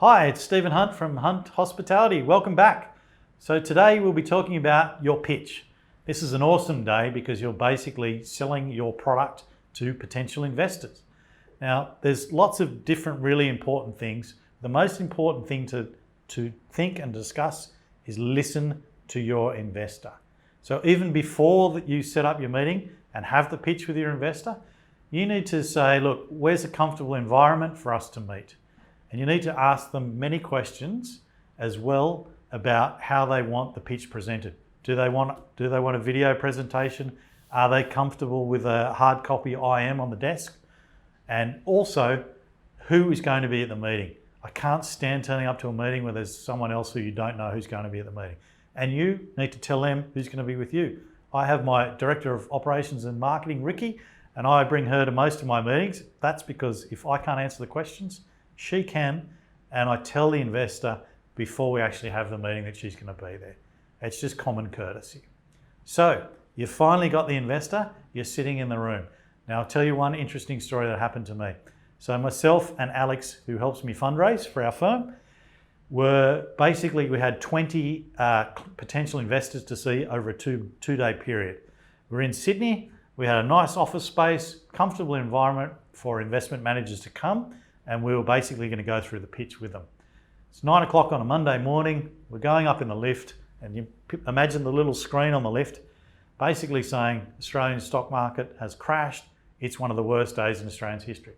Hi, it's Stephen Hunt from Hunt Hospitality. Welcome back. So today we'll be talking about your pitch. This is an awesome day because you're basically selling your product to potential investors. Now, there's lots of different really important things. The most important thing to think and discuss is listen to your investor. So even before that you set up your meeting and have the pitch with your investor, you need to say, look, where's a comfortable environment for us to meet? And you need to ask them many questions as well about how they want the pitch presented. Do they want a video presentation? Are they comfortable with a hard copy IM on the desk? And also, who is going to be at the meeting? I can't stand turning up to a meeting where there's someone else who you don't know who's going to be at the meeting. And you need to tell them who's going to be with you. I have my Director of Operations and Marketing, Ricky, and I bring her to most of my meetings. That's because if I can't answer the questions, she can, and I tell the investor before we actually have the meeting that she's going to be there. It's just common courtesy. So you've finally got the investor, you're sitting in the room. Now I'll tell you one interesting story that happened to me. So myself and Alex, who helps me fundraise for our firm, we had 20 potential investors to see over a two-day period. We're in Sydney, we had a nice office space, comfortable environment for investment managers to come, and we were basically going to go through the pitch with them. It's 9 o'clock on a Monday morning, we're going up in the lift, and you imagine the little screen on the lift, basically saying Australian stock market has crashed, it's one of the worst days in Australia's history.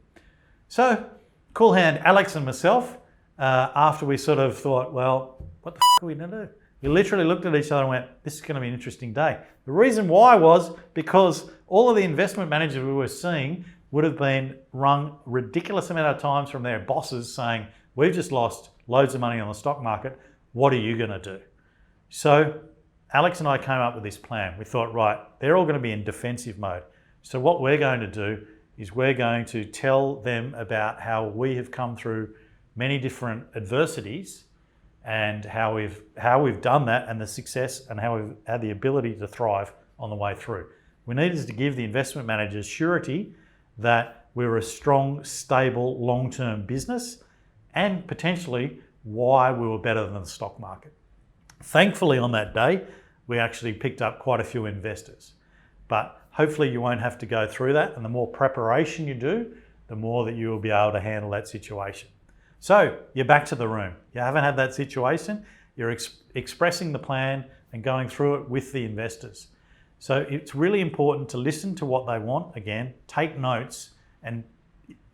So, cool hand, Alex and myself, after we sort of thought, well, what the f are we going to do? We literally looked at each other and went, this is going to be an interesting day. The reason why was because all of the investment managers we were seeing would have been rung ridiculous amount of times from their bosses saying, we've just lost loads of money on the stock market, what are you going to do? So Alex and I came up with this plan. We thought, right, they're all going to be in defensive mode. So what we're going to do is we're going to tell them about how we have come through many different adversities and how we've done that and the success and how we've had the ability to thrive on the way through. We needed to give the investment managers surety that we're a strong, stable, long-term business and potentially why we were better than the stock market. Thankfully on that day, we actually picked up quite a few investors, but hopefully you won't have to go through that, and the more preparation you do, the more that you will be able to handle that situation. So you're back to the room. You haven't had that situation, you're expressing the plan and going through it with the investors. So it's really important to listen to what they want, again, take notes, and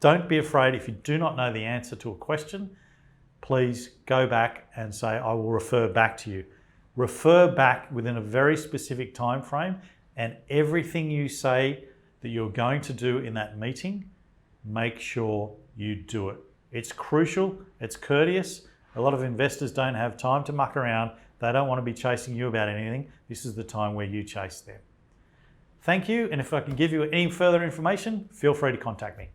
don't be afraid if you do not know the answer to a question, please go back and say, I will refer back to you. Refer back within a very specific time frame, and everything you say that you're going to do in that meeting, make sure you do it. It's crucial, it's courteous. A lot of investors don't have time to muck around. They don't want to be chasing you about anything. This is the time where you chase them. Thank you, and if I can give you any further information, feel free to contact me.